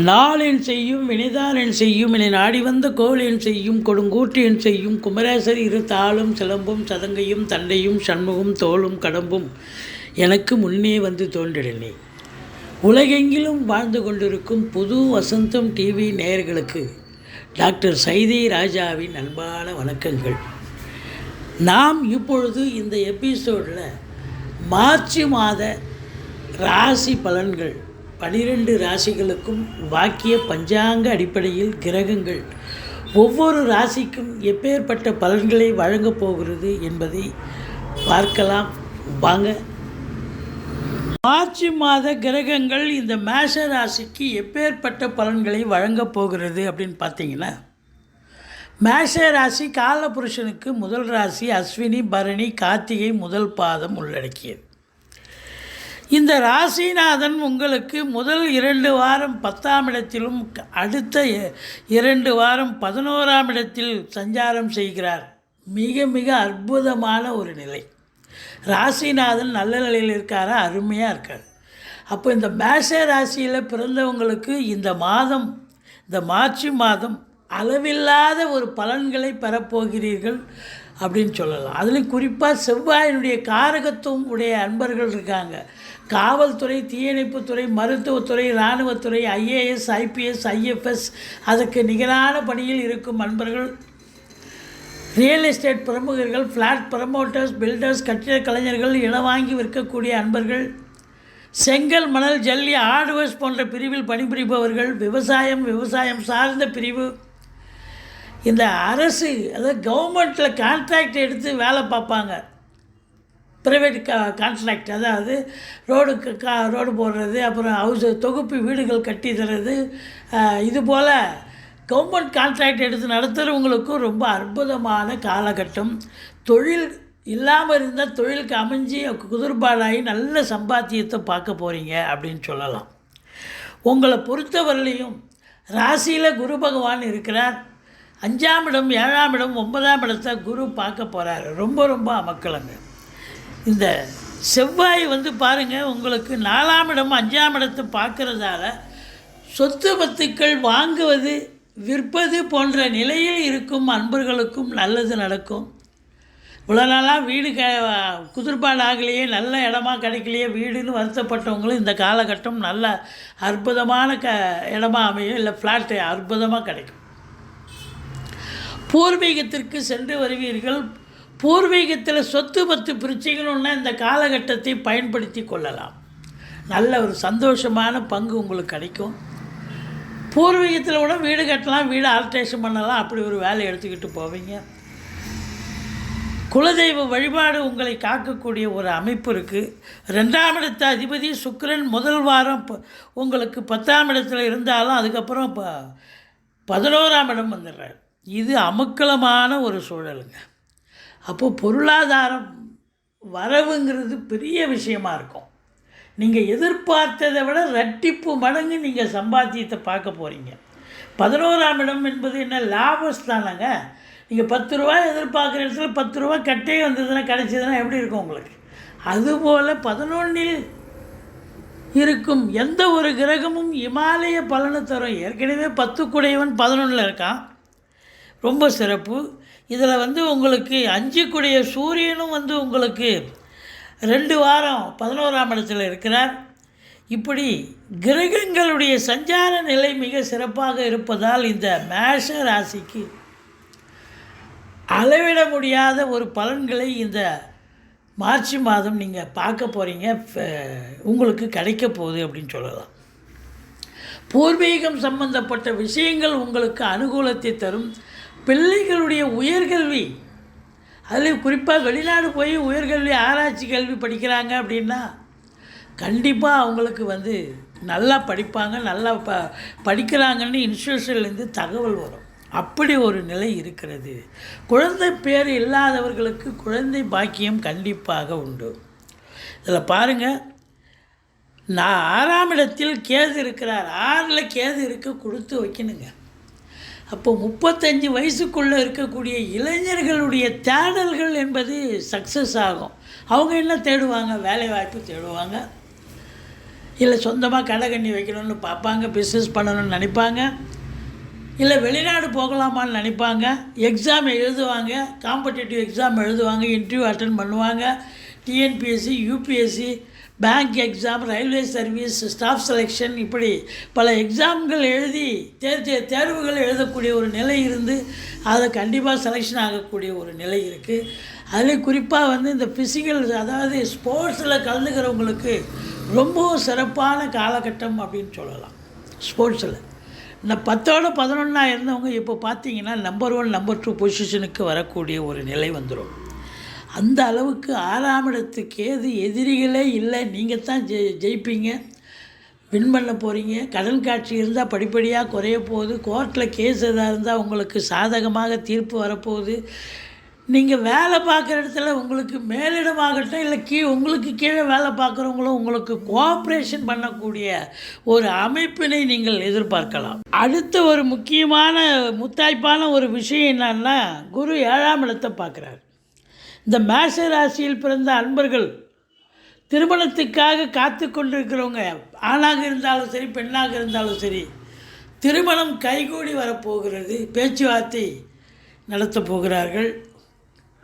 நாளென் செய்யும் வினைதானென் செய்யும் என நாடி வந்த கோளென் செய்யும் கொடுங்கூற்றென் செய்யும் குமரேசர் இரு தாளும் சிலம்பும் சதங்கையும் தண்டையும் சண்முகம் தோளும் கடம்பும் எனக்கு முன்னே வந்து தோன்றினே. உலகெங்கிலும் வாழ்ந்து கொண்டிருக்கும் புது வசந்தம் டிவி நேயர்களுக்கு டாக்டர் சைதை ராஜாவின் அன்பான வணக்கங்கள். நாம் இப்பொழுது இந்த எபிசோடில் மார்ச் மாத ராசி பலன்கள் 12 ராசிகளுக்கும் வாக்கிய பஞ்சாங்க அடிப்படையில் கிரகங்கள் ஒவ்வொரு ராசிக்கும் எப்பேற்பட்ட பலன்களை வழங்கப் போகிறது என்பதை பார்க்கலாம் வாங்க. மார்ச் மாத கிரகங்கள் இந்த மேஷ ராசிக்கு எப்பேற்பட்ட பலன்களை வழங்கப் போகிறது அப்படின்னு பார்த்தீங்கன்னா, மேஷ ராசி காலபுருஷனுக்கு முதல் ராசி, அஸ்வினி பரணி கார்த்திகை முதல் பாதம் உள்ளடக்கியது. இந்த ராசிநாதன் உங்களுக்கு முதல் 2 வாரம் 10ஆம் இடத்திலும் அடுத்த 2 வாரம் 11ஆம் இடத்தில் சஞ்சாரம் செய்கிறார். மிக மிக அற்புதமான ஒரு நிலை. ராசிநாதன் நல்ல நிலையில் இருக்காரா, அருமையாக இருக்கார். அப்போ இந்த மேஷ ராசியில் பிறந்தவங்களுக்கு இந்த மாதம், இந்த மார்ச் மாதம் அளவில்லாத ஒரு பலன்களை பெறப்போகிறீர்கள் அப்படின்னு சொல்லலாம். அதுலேயும் குறிப்பாக செவ்வாயினுடைய காரகத்துவம் உடைய அன்பர்கள் இருக்காங்க. காவல்துறை, தீயணைப்புத்துறை, மருத்துவத்துறை, இராணுவத்துறை, ஐஏஎஸ், ஐபிஎஸ், ஐஎஃப்எஸ் அதற்கு நிகரான பணியில் இருக்கும் அன்பர்கள், ரியல் எஸ்டேட் பிரமுகர்கள், ஃப்ளாட் ப்ரமோட்டர்ஸ், பில்டர்ஸ், கட்டிட கலைஞர்கள், இடம் வாங்கி விற்கக்கூடிய அன்பர்கள், செங்கல், மணல், ஜல்லி, ஹார்ட்வேர்ஸ் போன்ற பிரிவில் பணிபுரிபவர்கள், விவசாயம் சார்ந்த பிரிவு, இந்த அரசு அதாவது கவர்மெண்ட்டில் கான்ட்ராக்ட் எடுத்து வேலை பார்ப்பாங்க. ப்ரைவேட் கான்ட்ராக்ட், அதாவது ரோடு போடுறது, அப்புறம் தொகுப்பு வீடுகள் கட்டி தர்றது, இதுபோல் கவர்மெண்ட் கான்ட்ராக்ட் எடுத்து நடத்துகிறவங்களுக்கும் ரொம்ப அற்புதமான காலகட்டம். தொழில் இல்லாமல் இருந்தால் தொழிலுக்கு அமைஞ்சி குதிர்பாடாகி நல்ல சம்பாத்தியத்தை பார்க்க போகிறீங்க அப்படின்னு சொல்லலாம். உங்களை பொறுத்தவரையிலையும் ராசியில் குரு பகவான் இருக்கிறார். 5ஆம் இடம், 7ஆம் இடம், 9ஆம் இடத்தை குரு பார்க்க போகிறார். ரொம்ப அமக்கலங்க. இந்த செவ்வாய் பாருங்கள், உங்களுக்கு 4ஆம் இடம் 5ஆம் இடத்தை பார்க்குறதால சொத்து பத்துக்கள் வாங்குவது, விற்பது போன்ற நிலையில் இருக்கும் அன்பர்களுக்கும் நல்லது நடக்கும். இவ்வளோ நாளாக வீடு குதிர்பாடு ஆகலையே, நல்ல இடமா கிடைக்கலையே வீடுன்னு வருத்தப்பட்டவங்களும் இந்த காலகட்டம் நல்ல அற்புதமான இடமா அமையும். இல்லை ஃப்ளாட்டு அற்புதமாக கிடைக்கும். பூர்வீகத்திற்கு சென்று வருவீர்கள். பூர்வீகத்தில் சொத்து பத்து பிரிச்சிக்கணுன்னா இந்த காலகட்டத்தை பயன்படுத்தி கொள்ளலாம். நல்ல ஒரு சந்தோஷமான பங்கு உங்களுக்கு கிடைக்கும். பூர்வீகத்தில் கூட வீடு கட்டலாம், வீடு ஆல்ட்ரேஷன் பண்ணலாம். அப்படி ஒரு வேலை எடுத்துக்கிட்டு போவீங்க. குலதெய்வ வழிபாடு உங்களை காக்கக்கூடிய ஒரு அமைப்பு இருக்குது. 2ஆம் இடத்த அதிபதி சுக்கிரன் முதல் வாரம் உங்களுக்கு 10ஆம் இடத்துல இருந்தாலும் அதுக்கப்புறம் 11ஆம் இடம் வந்துடுறார். இது அமக்கலமான ஒரு சூழலுங்க. அப்போது பொருளாதாரம் வரவுங்கிறது பெரிய விஷயமாக இருக்கும். நீங்கள் எதிர்பார்த்ததை விட ரெட்டிப்பு மடங்கு நீங்கள் சம்பாத்தியத்தை பார்க்க போகிறீங்க. 11ஆம் இடம் என்பது என்ன, லாபஸ்தானங்க. நீங்கள் 10 ரூபா எதிர்பார்க்குற இடத்துல 10 ரூபா கட்டே வந்ததுன்னா கிடைச்சதுன்னா எப்படி இருக்கும் உங்களுக்கு? அதுபோல் 11இல் இருக்கும் எந்த ஒரு கிரகமும் இமாலய பலனை தரும். ஏற்கனவே 10 குடையவன் 11இல் இருக்கான், ரொம்ப சிறப்பு. இதில் உங்களுக்கு 5 குடைய சூரியனும் உங்களுக்கு 2 வாரம் 11ஆம் இடத்துல இருக்கிறார். இப்படி கிரகங்களுடைய சஞ்சார நிலை மிக சிறப்பாக இருப்பதால் இந்த மேஷ ராசிக்கு அளவிட முடியாத ஒரு பலன்களை இந்த மார்ச் மாதம் நீங்கள் பார்க்க போகிறீங்க, உங்களுக்கு கிடைக்க போகுது அப்படின்னு சொல்லலாம். பூர்வீகம் சம்பந்தப்பட்ட விஷயங்கள் உங்களுக்கு அனுகூலத்தை தரும். பிள்ளைகளுடைய உயர்கல்வி, அதில் குறிப்பாக வெளிநாடு போய் உயர்கல்வி ஆராய்ச்சி கல்வி படிக்கிறாங்க அப்படின்னா கண்டிப்பாக அவங்களுக்கு நல்லா படிப்பாங்க, நல்லா படிக்கிறாங்கன்னு இன்ஸ்டியூஷன்லேருந்து தகவல் வரும். அப்படி ஒரு நிலை இருக்கிறது. குழந்தை பேர் இல்லாதவர்களுக்கு குழந்தை பாக்கியம் கண்டிப்பாக உண்டு. இதில் பாருங்கள், 6ஆம் இடத்தில் கேது இருக்கிறார். 6இல் கேது இருக்க கொடுத்து வைக்கணுங்க. அப்போ 35 வயசுக்குள்ளே இருக்கக்கூடிய இளைஞர்களுடைய தேடல்கள் என்பது சக்ஸஸ் ஆகும். அவங்க என்ன தேடுவாங்க, வேலை வாய்ப்பு தேடுவாங்க. இல்லை சொந்தமாக கடை கண்ணி வைக்கணும்னு பார்ப்பாங்க, பிஸ்னஸ் பண்ணணும்னு நினைப்பாங்க, இல்லை வெளிநாடு போகலாமான்னு நினைப்பாங்க, எக்ஸாம் எழுதுவாங்க, காம்படிட்டிவ் எக்ஸாம் எழுதுவாங்க, இன்டர்வியூ அட்டன் பண்ணுவாங்க, TNPSC, UPSC, bank exam, railway service, staff selection, இப்படி பல எக்ஸாம்கள் எழுதி தேர்வுகள் எழுதக்கூடிய ஒரு நிலை இருந்து அதை கண்டிப்பாக செலெக்ஷன் ஆகக்கூடிய ஒரு நிலை இருக்குது. அதில் குறிப்பாக வந்து இந்த ஃபிசிக்கல், அதாவது ஸ்போர்ட்ஸில் கலந்துக்கிறவங்களுக்கு ரொம்பவும் சிறப்பான காலகட்டம் அப்படின்னு சொல்லலாம். ஸ்போர்ட்ஸில் இந்த 10ஓட 11 இருந்தவங்க இப்போ பார்த்தீங்கன்னா நம்பர் 1 நம்பர் 2 பொசிஷனுக்கு வரக்கூடிய ஒரு நிலை வந்துடும். அந்த அளவுக்கு 6ஆம் இடத்துக்கு எதிரிகளே இல்லை, நீங்கள் தான் ஜெயிப்பீங்க, வின் பண்ண போகிறீங்க. கடன் காட்சி இருந்தால் படிப்படியாக குறைய போகுது. கோர்ட்டில் கேஸ் எதாக இருந்தால் உங்களுக்கு சாதகமாக தீர்ப்பு வரப்போகுது. நீங்கள் வேலை பார்க்குற இடத்துல உங்களுக்கு மேலிடமாகட்டும் இல்லை உங்களுக்கு கீழே வேலை பார்க்குறவங்களும் உங்களுக்கு கோஆப்ரேஷன் பண்ணக்கூடிய ஒரு அமைப்பினை நீங்கள் எதிர்பார்க்கலாம். அடுத்த ஒரு முக்கியமான முத்தாய்ப்பான ஒரு விஷயம் என்னன்னா, குரு 7ஆம் இடத்தை பார்க்குறார். இந்த மேஷ ராசியில் பிறந்த அன்பர்கள் திருமணத்துக்காக காத்து கொண்டிருக்கிறவங்க, ஆணாக இருந்தாலும் சரி பெண்ணாக இருந்தாலும் சரி, திருமணம் கைகூடி வரப்போகிறது. பேச்சுவார்த்தை நடத்தப் போகிறார்கள்.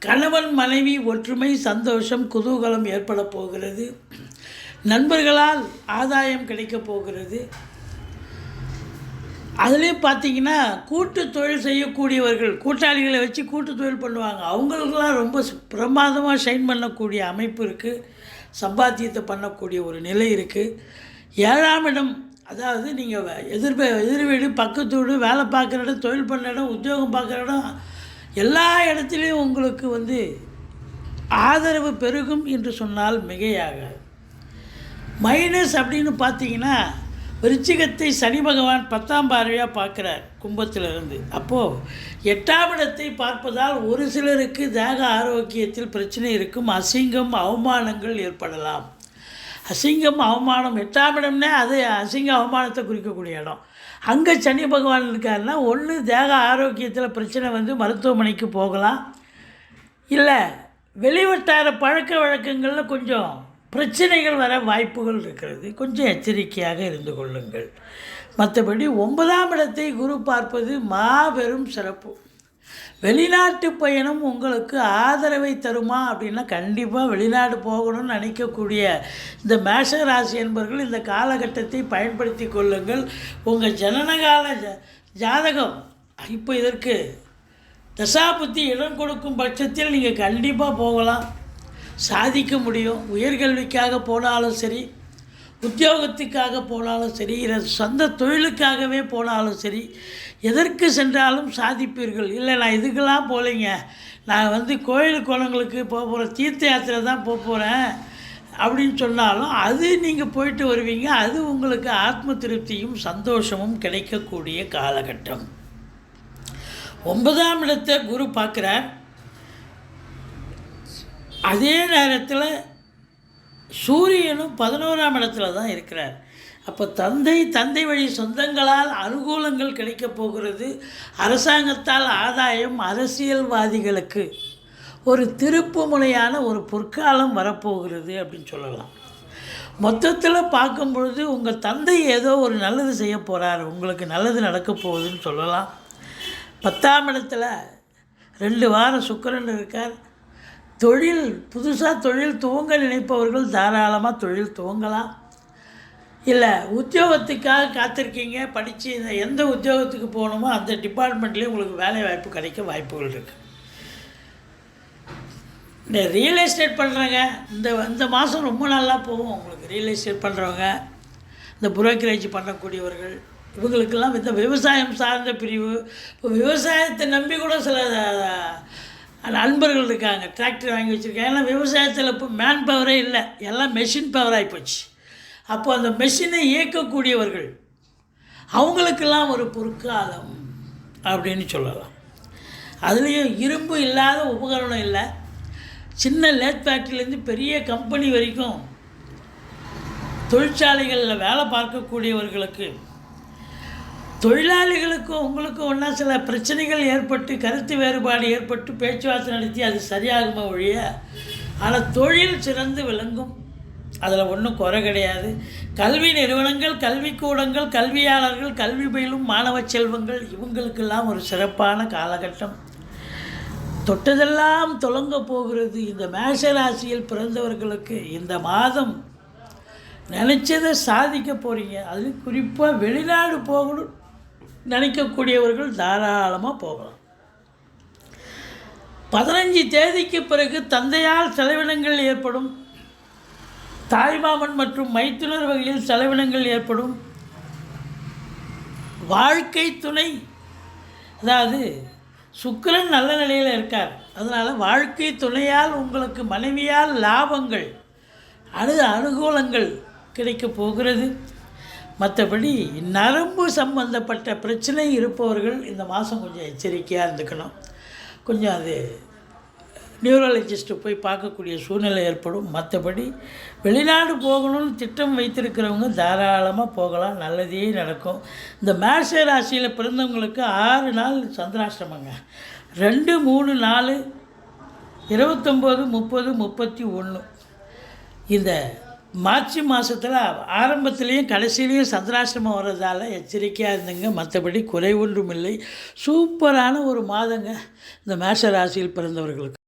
கணவன் மனைவி ஒற்றுமை, சந்தோஷம், குதூகலம் ஏற்பட போகிறது. நண்பர்களால் ஆதாயம் கிடைக்கப் போகிறது. அதுலேயும் பார்த்திங்கன்னா கூட்டு தொழில் செய்யக்கூடியவர்கள், கூட்டாளிகளை வச்சு கூட்டு தொழில் பண்ணுவாங்க, அவங்களுக்கெல்லாம் ரொம்ப பிரமாதமாக ஷைன் பண்ணக்கூடிய அமைப்பு இருக்குது. சம்பாத்தியத்தை பண்ணக்கூடிய ஒரு நிலை இருக்குது. 7ஆம் இடம், அதாவது நீங்கள் எதிர் வீடு, பக்கத்து வீடு, வேலை பார்க்குற இடம், தொழில் பண்ண இடம், உத்தியோகம் பார்க்குற இடம், எல்லா இடத்துலையும் உங்களுக்கு வந்து ஆதரவு பெருகும் என்று சொன்னால் மிகையாகாது. மைனஸ் அப்படின்னு பார்த்தீங்கன்னா, விருச்சிகத்தை சனி பகவான் 10ஆம் பார்வையாக பார்க்குறார் கும்பத்திலிருந்து. அப்போது 8ஆம் இடத்தை பார்ப்பதால் ஒரு சிலருக்கு தேக ஆரோக்கியத்தில் பிரச்சனை இருக்கும். அசிங்கம், அவமானங்கள் ஏற்படலாம். அசிங்கம், அவமானம், 8ஆம் இடம்னே அது அசிங்க அவமானத்தை குறிக்கக்கூடிய இடம். அங்கே சனி பகவான் இருக்காருன்னா, ஒன்று தேக ஆரோக்கியத்தில் பிரச்சனை வந்து மருத்துவமனைக்கு போகலாம், இல்லை வெளிவட்டார பழக்க வழக்கங்களில் கொஞ்சம் பிரச்சனைகள் வர வாய்ப்புகள் இருக்கிறது. கொஞ்சம் எச்சரிக்கையாக இருந்து கொள்ளுங்கள். மற்றபடி 9ஆம் இடத்தை குரு பார்ப்பது மாபெரும் சிறப்பு. வெளிநாட்டு பயணம் உங்களுக்கு ஆதரவை தருமா அப்படின்னா, கண்டிப்பாக வெளிநாடு போகணும்னு நினைக்கக்கூடிய இந்த மேஷ ராசி என்பவர்கள் இந்த காலகட்டத்தை பயன்படுத்தி கொள்ளுங்கள். உங்கள் ஜனனகால ஜாதகம் இப்போ இதற்கு தசாபுத்தி இடம் கொடுக்கும் பட்சத்தில் நீங்கள் கண்டிப்பாக போகலாம், சாதிக்க முடியும். உயர்கல்விக்காக போனாலும் சரி, உத்தியோகத்துக்காக போனாலும் சரி, இல்லை சொந்த தொழிலுக்காகவே போனாலும் சரி, எதற்கு சென்றாலும் சாதிப்பீர்கள். இல்லை நான் இதுக்கெல்லாம் போகலைங்க, நான் வந்து கோயில் குளங்களுக்கு போக போகிறேன், தீர்த்த யாத்திரை தான் போக போகிறேன் அப்படின்னு சொன்னாலும் அது நீங்கள் போயிட்டு வருவீங்க. அது உங்களுக்கு ஆத்ம திருப்தியும் சந்தோஷமும் கிடைக்கக்கூடிய காலகட்டம். 9ஆம் இடத்தை குரு பார்க்குறார். அதே நேரத்தில் சூரியனும் 11ஆம் இடத்துல தான் இருக்கிறார். அப்போ தந்தை வழி சொந்தங்களால் அனுகூலங்கள் கிடைக்கப் போகிறது. அரசாங்கத்தால் ஆதாயம், அரசியல்வாதிகளுக்கு ஒரு திருப்பு முனையான ஒரு பொற்காலம் வரப்போகிறது அப்படின்னு சொல்லலாம். மொத்தத்தில் பார்க்கும் பொழுது உங்கள் தந்தை ஏதோ ஒரு நல்லது செய்ய போகிறார், உங்களுக்கு நல்லது நடக்க போகுதுன்னு சொல்லலாம். 10ஆம் இடத்துல 2 வாரம் சுக்கிரன் இருக்கார். புதுசாக தொழில் துவங்க நினைப்பவர்கள் தாராளமாக தொழில் துவங்கலாம். இல்லை உத்தியோகத்துக்காக காத்திருக்கீங்க, படித்து எந்த உத்தியோகத்துக்கு போகணுமோ அந்த டிபார்ட்மெண்ட்லேயும் உங்களுக்கு வேலை வாய்ப்பு கிடைக்க வாய்ப்புகள் இருக்குது. இந்த ரியல் எஸ்டேட் பண்ணுறவங்க இந்த மாதம் ரொம்ப நல்லா போகும் உங்களுக்கு. ரியல் எஸ்டேட் பண்ணுறவங்க, இந்த புரோக்கரேஜ் பண்ணக்கூடியவர்கள், இவங்களுக்கெல்லாம் இந்த விவசாயம் சார்ந்த பிரிவு, இப்போ விவசாயத்தை நம்பி கூட சில நண்பர்கள் இருக்காங்க, டிராக்டர் வாங்கி வச்சுருக்காங்க. ஏன்னா விவசாயத்தில் இப்போ மேன் பவரே இல்லை, எல்லாம் மெஷின் பவர் ஆகிப்போச்சு. அப்போ அந்த மெஷினை இயக்கக்கூடியவர்கள் அவங்களுக்கெல்லாம் ஒரு பொற்காலம் அப்படின்னு சொல்லலாம். அதுலேயும் இரும்பு இல்லாத உபகரணம் இல்லை. சின்ன லேத் ஃபேக்ட்ரிலேருந்து பெரிய கம்பெனி வரைக்கும் தொழிற்சாலைகளில் வேலை பார்க்கக்கூடியவர்களுக்கு, தொழிலாளிகளுக்கும் உங்களுக்கும் ஒன்றா சில பிரச்சனைகள் ஏற்பட்டு, கருத்து வேறுபாடு ஏற்பட்டு பேச்சுவார்த்தை நடத்தி அது சரியாகுமா ஒழிய, ஆனால் தொழில் சிறந்து விளங்கும் அதில் ஒன்றும் குறை கிடையாது. கல்வி நிறுவனங்கள், கல்விக்கூடங்கள், கல்வியாளர்கள், கல்வி பயிலும் மாணவ செல்வங்கள் இவங்களுக்கெல்லாம் ஒரு சிறப்பான காலகட்டம். தொட்டதெல்லாம் தொடங்க போகிறது. இந்த மேஷ ராசியில் பிறந்தவர்களுக்கு இந்த மாதம் நினச்சதை சாதிக்க போகிறீங்க. அது குறிப்பாக வெளிநாடு போகணும் நினைக்கக்கூடியவர்கள் தாராளமாக போகலாம். 15 தேதிக்கு பிறகு தந்தையால் செலவினங்கள் ஏற்படும். தாய்மாமன் மற்றும் மைத்துனர் வகையில் செலவினங்கள் ஏற்படும். வாழ்க்கை துணை, அதாவது சுக்கிரன் நல்ல நிலையில் இருக்கார். அதனால் வாழ்க்கை துணையால் உங்களுக்கு மனைவியால் லாபங்கள், அனுகூலங்கள் கிடைக்க போகிறது. மற்றபடி நரம்பு சம்பந்தப்பட்ட பிரச்சனை இருப்பவர்கள் இந்த மாதம் கொஞ்சம் எச்சரிக்கையாக இருந்துக்கணும். கொஞ்சம் அது நியூரலஜிஸ்ட்டு போய் பார்க்கக்கூடிய சூழ்நிலை ஏற்படும். மற்றபடி வெளிநாடு போகணும்னு திட்டம் வைத்திருக்கிறவங்க தாராளமாக போகலாம், நல்லதே நடக்கும். இந்த மேஷ ராசியில் பிறந்தவங்களுக்கு 6 நாள் சந்திராஷ்டமங்க. 2, 3, 4, 29, 30, 31 இந்த மார்ச் மாதத்தில் ஆரம்பத்துலேயும் கடைசியிலையும் சந்திராஷ்டமம் வர்றதால எச்சரிக்கையாக இருந்துங்க. மற்றபடி குறை ஒன்றும் இல்லை. சூப்பரான ஒரு மாதங்க இந்த மேஷ ராசியில் பிறந்தவர்களுக்கு.